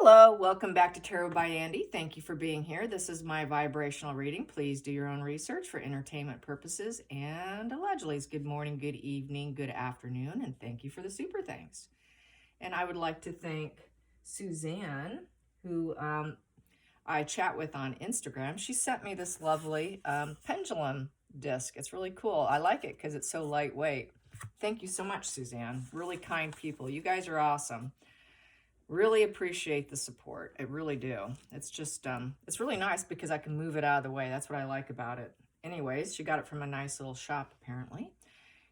Hello, welcome back to Tarot by Andy. Thank you for being here. This is my vibrational reading. Please do your own research for entertainment purposes. And allegedly, it's good morning, good evening, good afternoon, and thank you for the super thanks. And I would like to thank Suzanne, who I chat with on Instagram. She sent me this lovely pendulum disc. It's really cool. I like it because it's so lightweight. Thank you so much, Suzanne. Really kind people. You guys are awesome. Really appreciate the support. I really do. It's just, it's really nice because I can move it out of the way. That's what I like about it. Anyways, she got it from a nice little shop, apparently.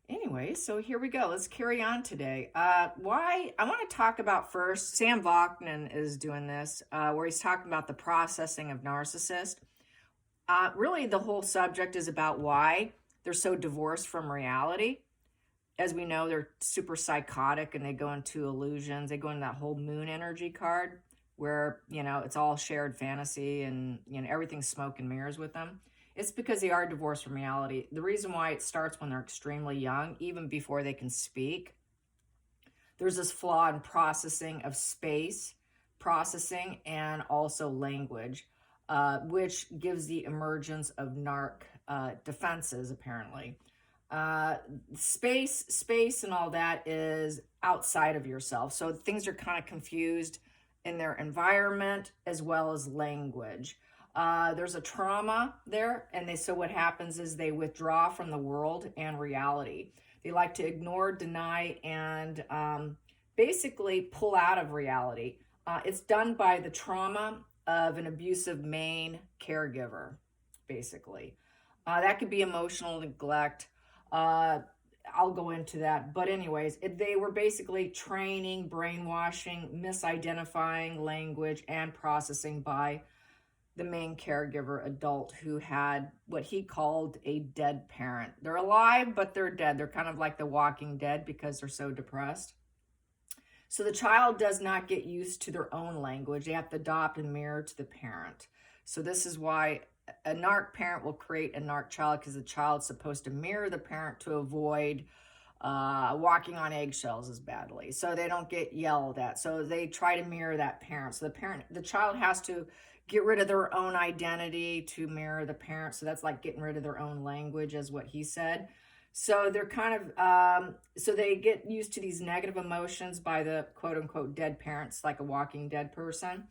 Anyway, so here we go. Let's carry on today. I want to talk about first, Sam Vaknin is doing this, where he's talking about the processing of narcissists. Really, the whole subject is about why they're so divorced from reality. As we know, they're super psychotic and they go into illusions. They go into that whole moon energy card where, it's all shared fantasy and, everything's smoke and mirrors with them. It's because they are divorced from reality. The reason why it starts when they're extremely young, even before they can speak, there's this flaw in processing of space, processing, and also language, which gives the emergence of narc defenses, apparently. Space and all that is outside of yourself. So things are kind of confused in their environment as well as language. There's a trauma there. So what happens is they withdraw from the world and reality. They like to ignore, deny, and basically pull out of reality. It's done by the trauma of an abusive main caregiver, basically. That could be emotional neglect. I'll go into that. But anyways, they were basically training, brainwashing, misidentifying language and processing by the main caregiver adult who had what he called a dead parent. They're alive, but they're dead. They're kind of like the Walking Dead because they're so depressed. So the child does not get used to their own language. They have to adopt and mirror to the parent. So this is why a narc parent will create a narc child, because the child's supposed to mirror the parent to avoid walking on eggshells as badly, so they don't get yelled at. So they try to mirror that parent. So the child has to get rid of their own identity to mirror the parent. So that's like getting rid of their own language, is what he said. So they're kind of, so they get used to these negative emotions by the quote unquote dead parents, like a Walking Dead person.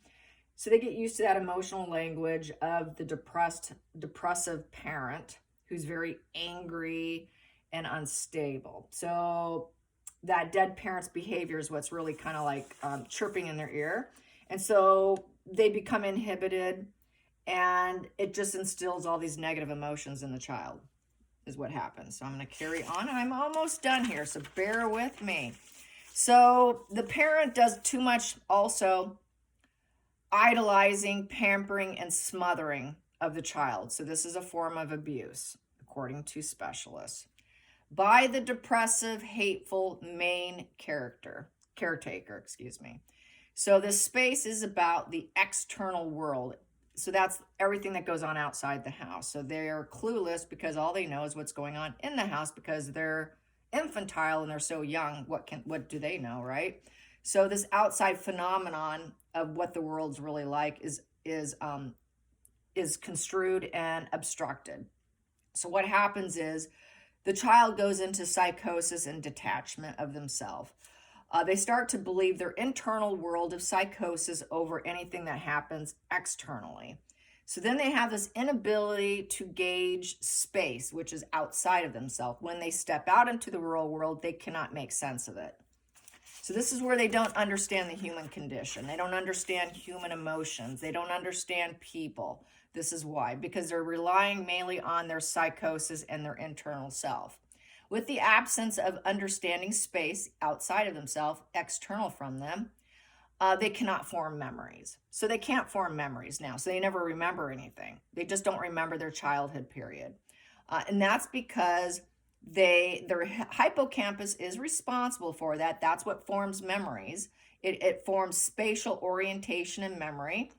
So they get used to that emotional language of the depressive parent who's very angry and unstable. So that dead parent's behavior is what's really kind of like chirping in their ear. And so they become inhibited, and it just instills all these negative emotions in the child, is what happens. So I'm going to carry on. I'm almost done here, so bear with me. So the parent does too much also idolizing, pampering, and smothering of the child. So this is a form of abuse, according to specialists, by the depressive, hateful main caretaker. So this space is about the external world. So that's everything that goes on outside the house. So they're clueless because all they know is what's going on in the house because they're infantile and they're so young. What do they know, right? So this outside phenomenon of what the world's really like is construed and obstructed. So what happens is the child goes into psychosis and detachment of themselves. They start to believe their internal world of psychosis over anything that happens externally. So then they have this inability to gauge space, which is outside of themselves. When they step out into the real world, they cannot make sense of it. So this is where they don't understand the human condition. They don't understand human emotions. They don't understand people. This is why, because they're relying mainly on their psychosis and their internal self. With the absence of understanding space outside of themselves, external from them, they cannot form memories. So they can't form memories now. So they never remember anything. They just don't remember their childhood period. And that's because their hippocampus is responsible for that. That's what forms memories. It forms spatial orientation and memory.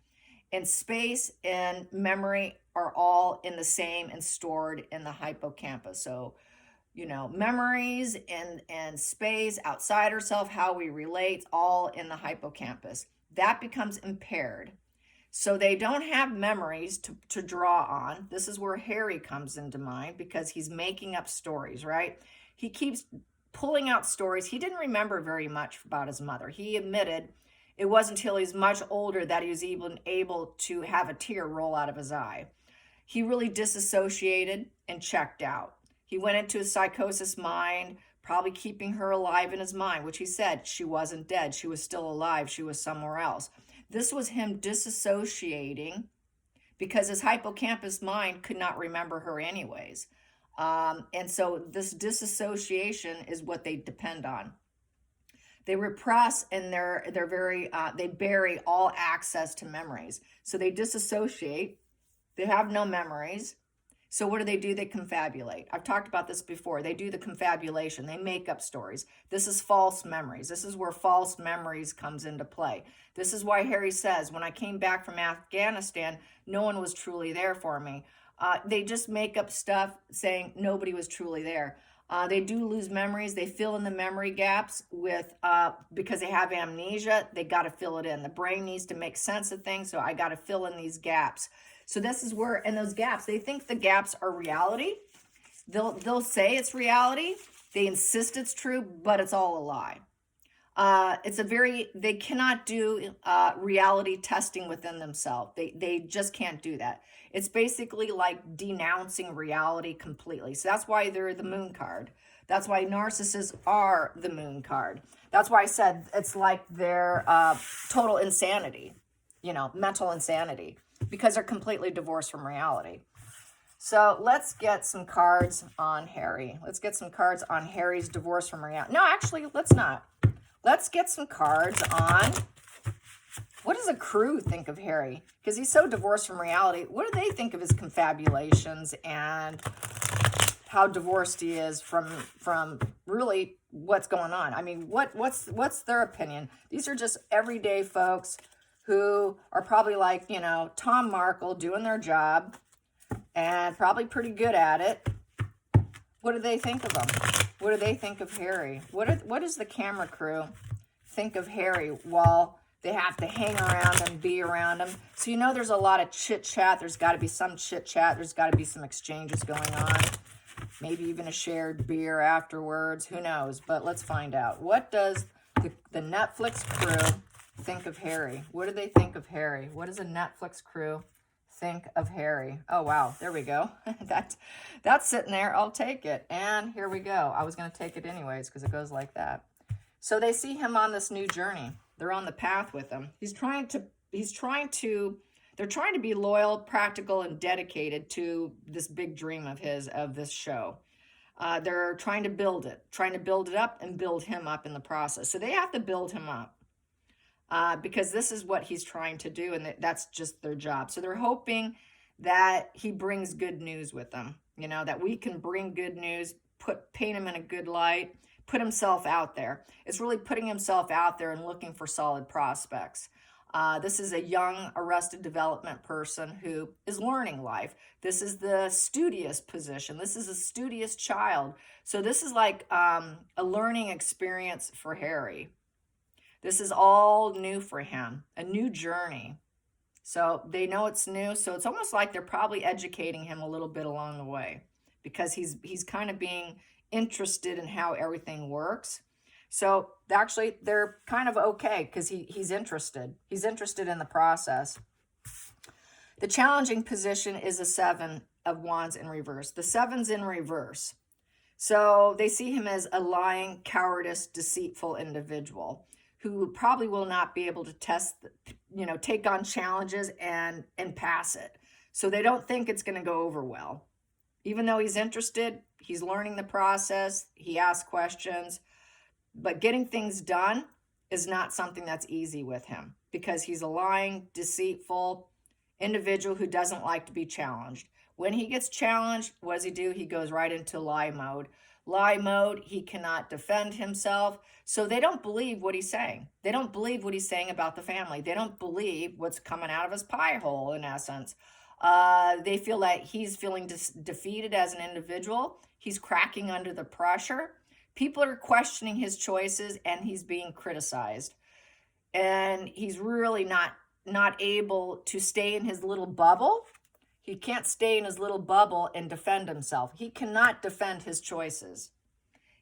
And space and memory are all in the same and stored in the hippocampus. So, memories and space, outside ourselves, how we relate, all in the hippocampus. that becomes impaired. So they don't have memories to draw on. This is where Harry comes into mind because he's making up stories, right? He keeps pulling out stories. He didn't remember very much about his mother. He admitted it wasn't until he's much older that he was even able to have a tear roll out of his eye. He really disassociated and checked out. He went into a psychosis mind, probably keeping her alive in his mind, which he said she wasn't dead. She was still alive. She was somewhere else. This was him disassociating because his hippocampus mind could not remember her anyways. And so this disassociation is what they depend on. They repress and they bury all access to memories. So they disassociate. They have no memories. So what do? They confabulate. I've talked about this before. They do the confabulation. They make up stories. This is false memories. This is where false memories comes into play. This is why Harry says, when I came back from Afghanistan, no one was truly there for me. They just make up stuff saying nobody was truly there. They do lose memories. They fill in the memory gaps with, because they have amnesia, they got to fill it in. The brain needs to make sense of things, so I got to fill in these gaps. So this is where, and those gaps, they think the gaps are reality. They'll say it's reality. They insist it's true, but it's all a lie. They cannot do reality testing within themselves. They just can't do that. It's basically like denouncing reality completely. So that's why they're the moon card. That's why narcissists are the moon card. That's why I said it's like their total insanity, mental insanity, because they're completely divorced from reality. So let's get some cards on Harry. Let's get some cards on Harry's divorce from reality. No, actually, let's not. Let's get some cards on, what does a crew think of Harry? Because he's so divorced from reality. What do they think of his confabulations and how divorced he is from really what's going on? I mean, what's their opinion? These are just everyday folks who are probably like, Tom Markle doing their job and probably pretty good at it. What do they think of him? What do they think of Harry? What does the camera crew think of Harry while they have to hang around and be around him? So there's a lot of chit-chat. There's got to be some chit-chat. There's got to be some exchanges going on. Maybe even a shared beer afterwards. Who knows? But let's find out. What does the Netflix crew think of Harry? What do they think of Harry? What does a Netflix crew think of Harry? Oh, wow. There we go. That's sitting there. I'll take it. And here we go. I was going to take it anyways because it goes like that. So they see him on this new journey. They're on the path with him. They're trying to be loyal, practical, and dedicated to this big dream of his, of this show. They're trying to build it up and build him up in the process. So they have to build him up. Because this is what he's trying to do, and that's just their job. So they're hoping that he brings good news with them, that we can bring good news, paint him in a good light, put himself out there. It's really putting himself out there and looking for solid prospects. This is a young arrested development person who is learning life. This is the studious position. This is a studious child. So this is like a learning experience for Harry. This is all new for him, a new journey. So they know it's new. So it's almost like they're probably educating him a little bit along the way because he's kind of being interested in how everything works. So actually they're kind of okay because he's interested. He's interested in the process. The challenging position is a 7 of Wands in reverse. The 7's in reverse. So they see him as a lying, cowardice, deceitful individual who probably will not be able to take on challenges and pass it. So they don't think it's going to go over well. Even though he's interested, he's learning the process, he asks questions, but getting things done is not something that's easy with him because he's a lying, deceitful individual who doesn't like to be challenged. When he gets challenged, what does he do? He goes right into lie mode. Lie mode, he cannot defend himself. So they don't believe what he's saying. They don't believe what he's saying about the family. They don't believe what's coming out of his pie hole, in essence. They feel that he's feeling defeated as an individual. He's cracking under the pressure. People are questioning his choices and he's being criticized. and he's really not able to stay in his little bubble. He can't stay in his little bubble and defend himself. He cannot defend his choices.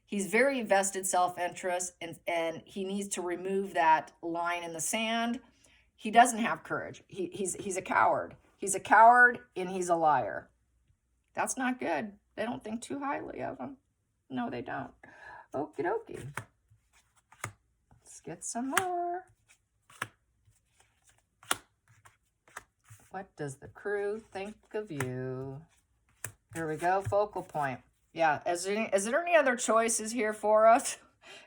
He's very vested self-interest, and he needs to remove that line in the sand. He doesn't have courage. He's a coward. He's a coward, and he's a liar. That's not good. They don't think too highly of him. No, they don't. Okie dokie. Let's get some more. What does the crew think of you? Here we go, focal point. Yeah, is there any other choices here for us?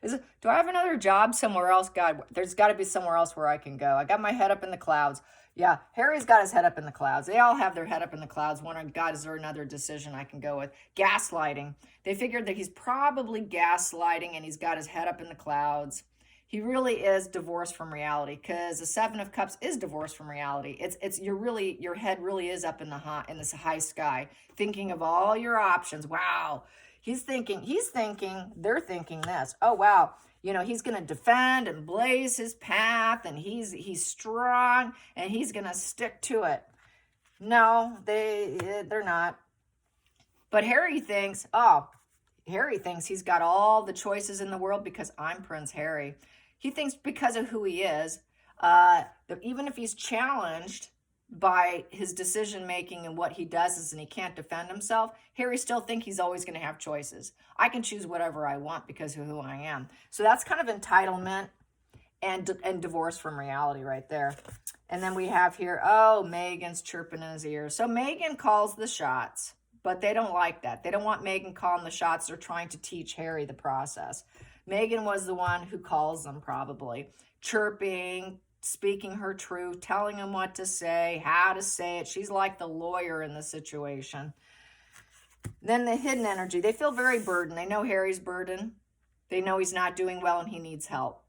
Do I have another job somewhere else? God, there's got to be somewhere else where I can go. I got my head up in the clouds. Yeah, Harry's got his head up in the clouds. They all have their head up in the clouds, wondering, God, is there another decision I can go with? Gaslighting. They figured that he's probably gaslighting and he's got his head up in the clouds. He really is divorced from reality, because the Seven of Cups is divorced from reality. Your head really is up in this high sky, thinking of all your options. Wow. They're thinking this. Oh, wow. He's going to defend and blaze his path, and he's strong, and he's going to stick to it. No, they're not. But Harry thinks he's got all the choices in the world because I'm Prince Harry. He thinks because of who he is, that even if he's challenged by his decision-making and what he does and he can't defend himself, Harry still thinks he's always going to have choices. I can choose whatever I want because of who I am. So that's kind of entitlement and divorce from reality right there. And then we have here, Meghan's chirping in his ear. So Meghan calls the shots, but they don't like that. They don't want Meghan calling the shots. They're trying to teach Harry the process. Meghan was the one who calls them, probably. Chirping, speaking her truth, telling him what to say, how to say it. She's like the lawyer in the situation. Then the hidden energy. They feel very burdened. They know Harry's burdened. They know he's not doing well and he needs help.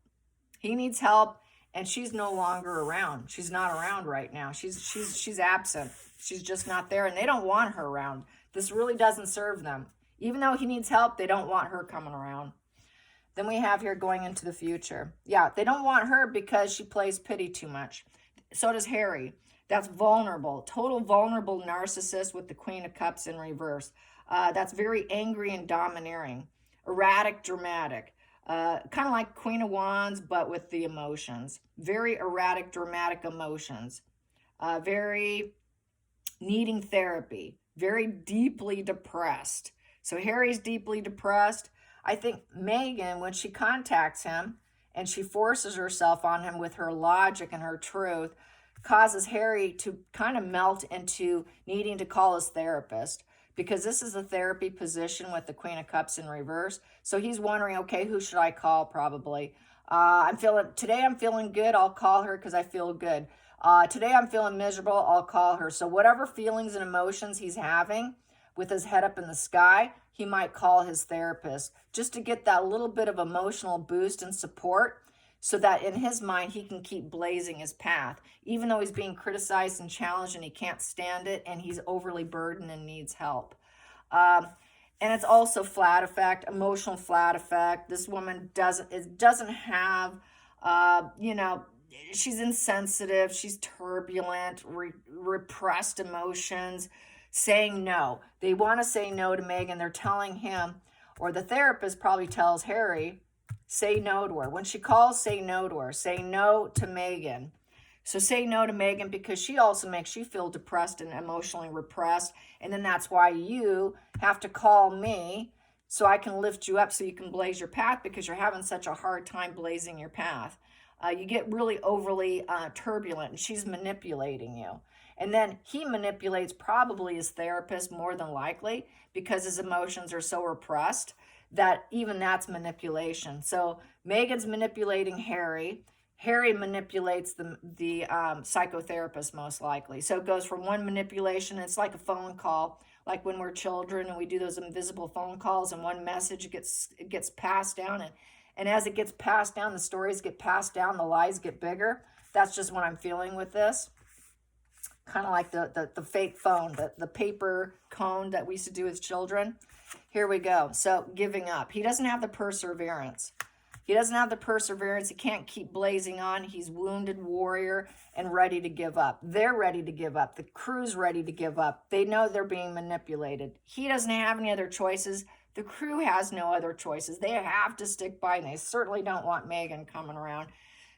He needs help, and she's no longer around. She's not around right now. She's absent. She's just not there, and they don't want her around. This really doesn't serve them. Even though he needs help, they don't want her coming around. Then we have here going into the future. Yeah, they don't want her because she plays pity too much. So does Harry. That's vulnerable. Total vulnerable narcissist with the Queen of Cups in reverse. That's very angry and domineering. Erratic, dramatic. Kind of like Queen of Wands, but with the emotions. Very erratic, dramatic emotions. Very needing therapy. Very deeply depressed. So Harry's deeply depressed. I think Meghan, when she contacts him and she forces herself on him with her logic and her truth, causes Harry to kind of melt into needing to call his therapist, because this is a therapy position with the Queen of Cups in reverse. So he's wondering, okay, who should I call? Probably. Today I'm feeling good. I'll call her because I feel good. Today I'm feeling miserable. I'll call her. So whatever feelings and emotions he's having with his head up in the sky, he might call his therapist just to get that little bit of emotional boost and support, so that in his mind he can keep blazing his path, even though he's being criticized and challenged and he can't stand it and he's overly burdened and needs help. And it's also flat effect, emotional flat effect. This woman doesn't have, she's insensitive, she's turbulent, repressed emotions. Saying no. They want to say no to Meghan. They're telling him, or the therapist probably tells Harry, say no to her. When she calls, say no to her. Say no to Meghan. So say no to Meghan because she also makes you feel depressed and emotionally repressed. And then that's why you have to call me so I can lift you up so you can blaze your path, because you're having such a hard time blazing your path. You get really overly turbulent, and she's manipulating you. And then he manipulates probably his therapist more than likely, because his emotions are so repressed that even that's manipulation. So Meghan's manipulating Harry. Harry manipulates the psychotherapist most likely. So it goes from one manipulation, it's like a phone call, like when we're children and we do those invisible phone calls, and one message gets passed down, and as it gets passed down, the stories get passed down, the lies get bigger. That's just what I'm feeling with this. Kind of like the fake phone, the paper cone that we used to do as children. Here we go. So giving up. He doesn't have the perseverance. He doesn't have the perseverance. He can't keep blazing on. He's wounded warrior and ready to give up. They're ready to give up. The crew's ready to give up. They know they're being manipulated. He doesn't have any other choices. The crew has no other choices. They have to stick by, and they certainly don't want Megan coming around.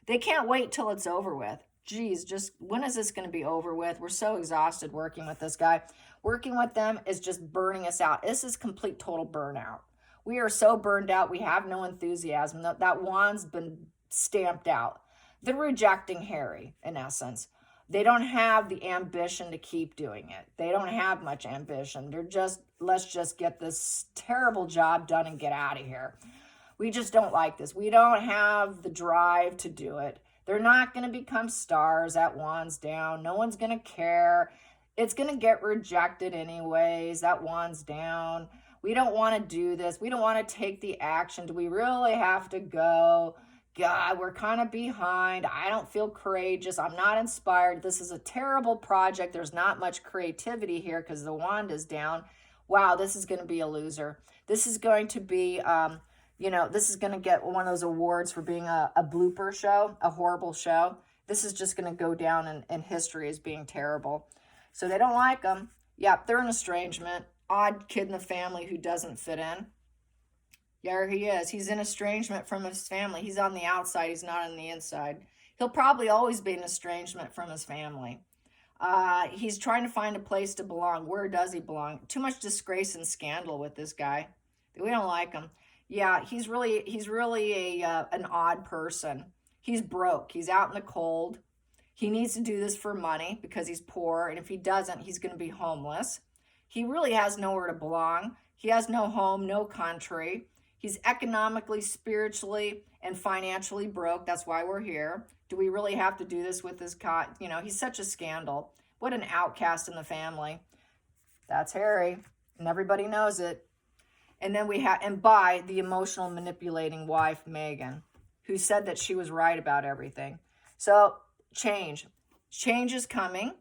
They can't wait till it's over with. Geez, just when is this going to be over with? We're so exhausted working with this guy. Working with them is just burning us out. This is complete total burnout. We are so burned out. We have no enthusiasm. That wand's been stamped out. They're rejecting Harry, in essence. They don't have the ambition to keep doing it. They don't have much ambition. They're just, let's just get this terrible job done and get out of here. We just don't like this. We don't have the drive to do it. They're not going to become stars. That wand's down. No one's going to care. It's going to get rejected anyways. That wand's down. We don't want to do this. We don't want to take the action. Do we really have to go? God, we're kind of behind. I don't feel courageous. I'm not inspired. This is a terrible project. There's not much creativity here because the wand is down. Wow, this is going to be a loser. This is going to be, this is going to get one of those awards for being a blooper show, a horrible show. This is just going to go down in history as being terrible. So they don't like them. Yeah, they're an estrangement. Odd kid in the family who doesn't fit in. There he is. He's in estrangement from his family. He's on the outside. He's not on the inside. He'll probably always be in estrangement from his family. He's trying to find a place to belong. Where does he belong? Too much disgrace and scandal with this guy. We don't like him. Yeah, he's really an odd person. He's broke. He's out in the cold. He needs to do this for money because he's poor, and if he doesn't, he's going to be homeless. He really has nowhere to belong. He has no home, no country. He's economically, spiritually, and financially broke. That's why we're here. Do we really have to do this with this guy? He's such a scandal. What an outcast in the family. That's Harry, and everybody knows it. And then by the emotional manipulating wife, Megan, who said that she was right about everything. So change is coming.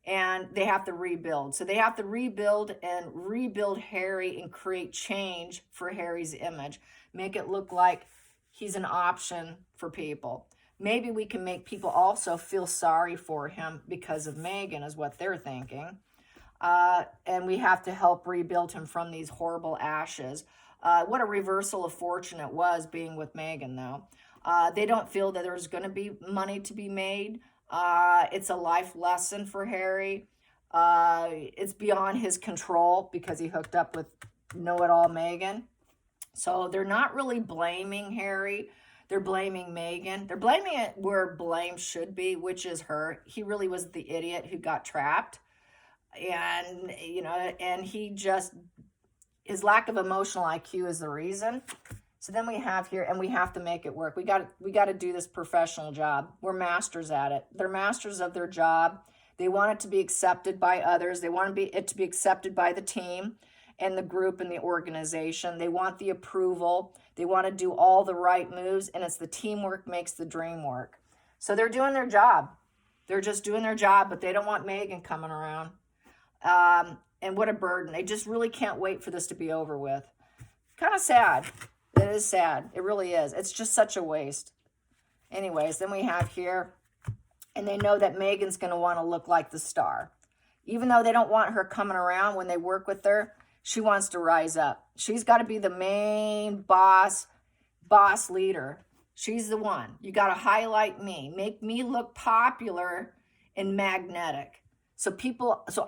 And they have to rebuild. So they have to rebuild Harry and create change for Harry's image. Make it look like he's an option for people. Maybe we can make people also feel sorry for him because of Megan is what they're thinking. And we have to help rebuild him from these horrible ashes. What a reversal of fortune it was being with Megan, though. They don't feel that there's going to be money to be made. It's a life lesson for Harry. It's beyond his control because he hooked up with know-it-all Megan. So they're not really blaming Harry. They're blaming Megan. They're blaming it where blame should be, which is her. He really was the idiot who got trapped. And, his lack of emotional IQ is the reason. So then we have here, and we have to make it work. We got to do this professional job. We're masters at it. They're masters of their job. They want it to be accepted by others. They want it to be accepted by the team and the group and the organization. They want the approval. They want to do all the right moves, and it's the teamwork makes the dream work. So they're doing their job. They're just doing their job, but they don't want Megan coming around. And what a burden. They just really can't wait for this to be over with. Kind of sad. It is sad. It really is. It's just such a waste. Anyways, then we have here, and they know that Megan's going to want to look like the star. Even though they don't want her coming around when they work with her, she wants to rise up. She's got to be the main boss leader. She's the one. You got to highlight me. Make me look popular and magnetic. So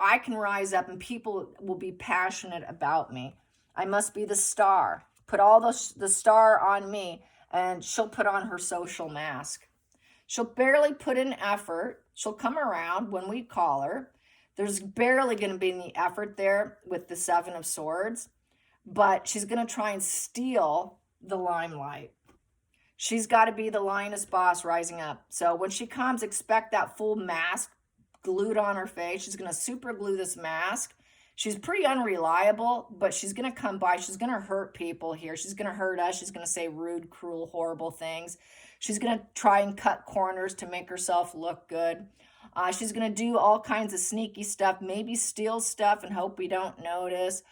I can rise up and people will be passionate about me. I must be the star. Put all the star on me, and she'll put on her social mask. She'll barely put in effort. She'll come around when we call her. There's barely going to be any effort there with the Seven of Swords, but she's going to try and steal the limelight. She's got to be the lioness boss rising up. So when she comes, expect that full mask glued on her face. She's going to super glue this mask. She's pretty unreliable, but she's going to come by. She's going to hurt people here. She's going to hurt us. She's going to say rude, cruel, horrible things. She's going to try and cut corners to make herself look good. She's going to do all kinds of sneaky stuff, maybe steal stuff and hope we don't notice.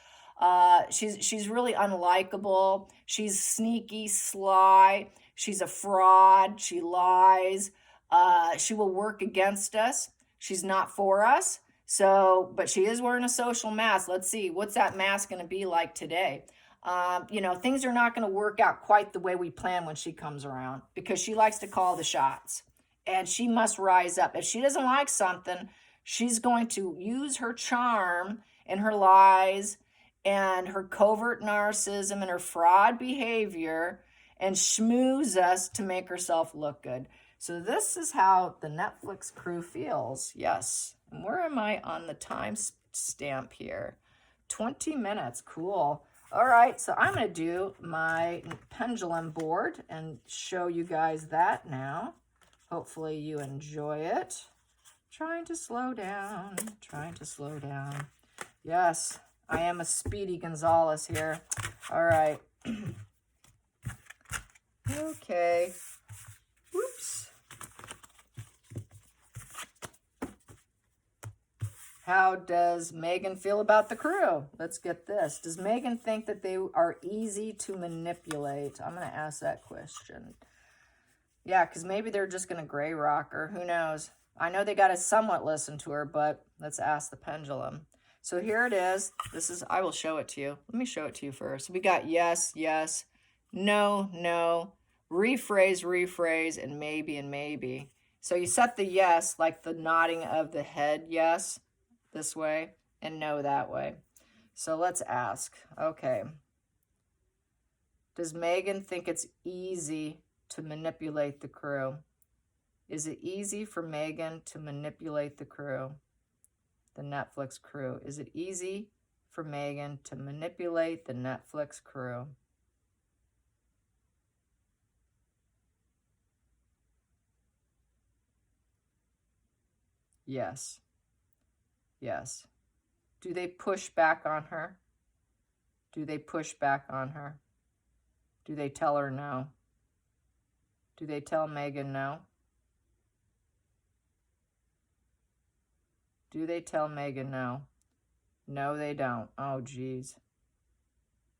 She's really unlikable. She's sneaky, sly. She's a fraud. She lies. She will work against us. She's not for us. So, but she is wearing a social mask. Let's see, what's that mask going to be like today? Things are not going to work out quite the way we plan when she comes around, because she likes to call the shots and she must rise up. If she doesn't like something, she's going to use her charm and her lies and her covert narcissism and her fraud behavior and schmooze us to make herself look good. So this is how the Netflix crew feels. Yes. And where am I on the time stamp here? 20 minutes. Cool. All right. So I'm going to do my pendulum board and show you guys that now. Hopefully you enjoy it. Trying to slow down. Trying to slow down. Yes. I am a Speedy Gonzalez here. All right. Okay. Whoops. How does Megan feel about the crew? Let's get this. Does Megan think that they are easy to manipulate? I'm going to ask that question. Yeah, because maybe they're just going to gray rock her. Who knows? I know they got to somewhat listen to her, but let's ask the pendulum. So here it is. I will show it to you. Let me show it to you first. We got yes, yes, no, no, rephrase, and maybe. So you set the yes like the nodding of the head, yes, this way, and no that way. So let's ask, okay. Does Megan think it's easy to manipulate the crew? Is it easy for Megan to manipulate the crew? The Netflix crew. Is it easy for Megan to manipulate the Netflix crew? Yes. Yes. Do they push back on her? Do they push back on her? Do they tell her no? Do they tell Megan no? Do they tell Megan no? No, they don't. Oh, geez.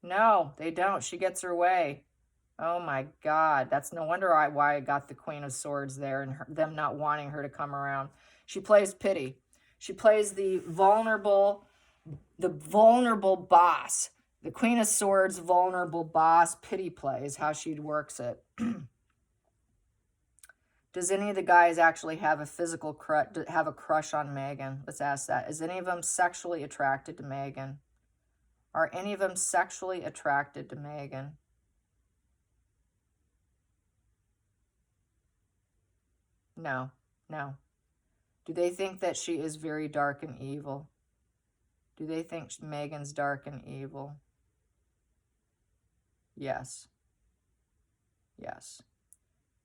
No, they don't. She gets her way. Oh, my God. That's no wonder why I got the Queen of Swords there and them not wanting her to come around. She plays pity. She plays the vulnerable boss. The Queen of Swords, vulnerable boss, pity play is how she works it. Does any of the guys actually have a crush on Megan? Let's ask that. Is any of them sexually attracted to Megan? Are any of them sexually attracted to Megan? No, no. Do they think that she is very dark and evil? Do they think Megan's dark and evil? Yes. Yes.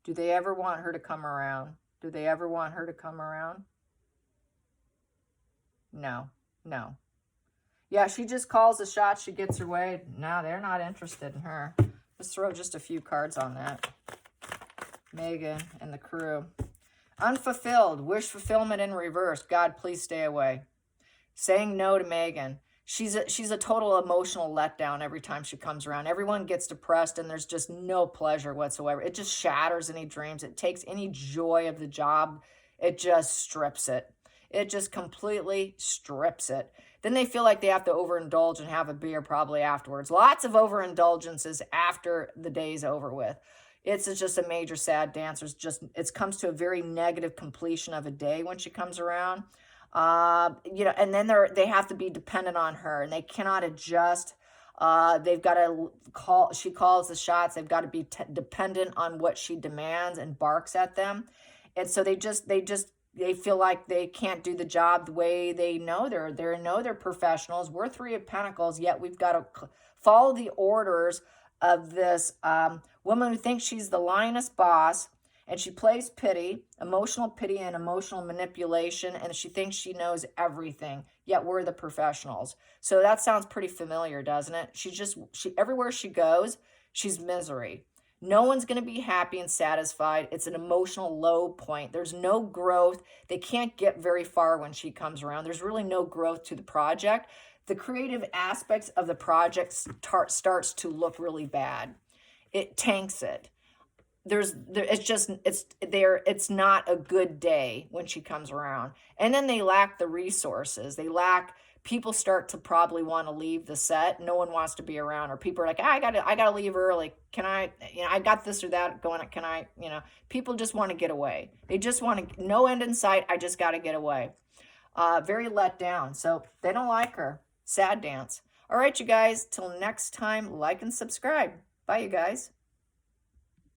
Do they ever want her to come around? Do they ever want her to come around? No, no. Yeah, she just calls the shot. She gets her way. No, they're not interested in her. Let's throw just a few cards on that. Megan and the crew. Unfulfilled. Wish fulfillment in reverse. God, please stay away. Saying no to Megan. She's a total emotional letdown every time she comes around. Everyone gets depressed and there's just no pleasure whatsoever. It just shatters any dreams. It takes any joy of the job. It just strips it. It just completely strips it. Then they feel like they have to overindulge and have a beer probably afterwards. Lots of overindulgences after the day's over with. It's just a major sad dance. It comes to a very negative completion of a day when she comes around. And then they have to be dependent on her and they cannot adjust. They've got to she calls the shots. They've got to be dependent on what she demands and barks at them. And so they feel like they can't do the job the way they know they're professionals. We're Three of Pentacles, yet we've got to follow the orders of this woman who thinks she's the lioness boss. And she plays pity, emotional pity and emotional manipulation, and she thinks she knows everything, yet we're the professionals. So that sounds pretty familiar, doesn't it? She everywhere she goes, she's misery. No one's going to be happy and satisfied. It's an emotional low point. There's no growth. They can't get very far when she comes around. There's really no growth to the project. The creative aspects of the project starts to look really bad. It tanks it. It's not a good day when she comes around. And then they lack the resources. People start to probably want to leave the set. No one wants to be around, or people are like, I gotta leave early. Can I, I got this or that going. Can I, people just want to get away. They just want to, no end in sight. I just got to get away. Very let down. So they don't like her. Sad dance. All right, you guys, till next time, like and subscribe. Bye, you guys.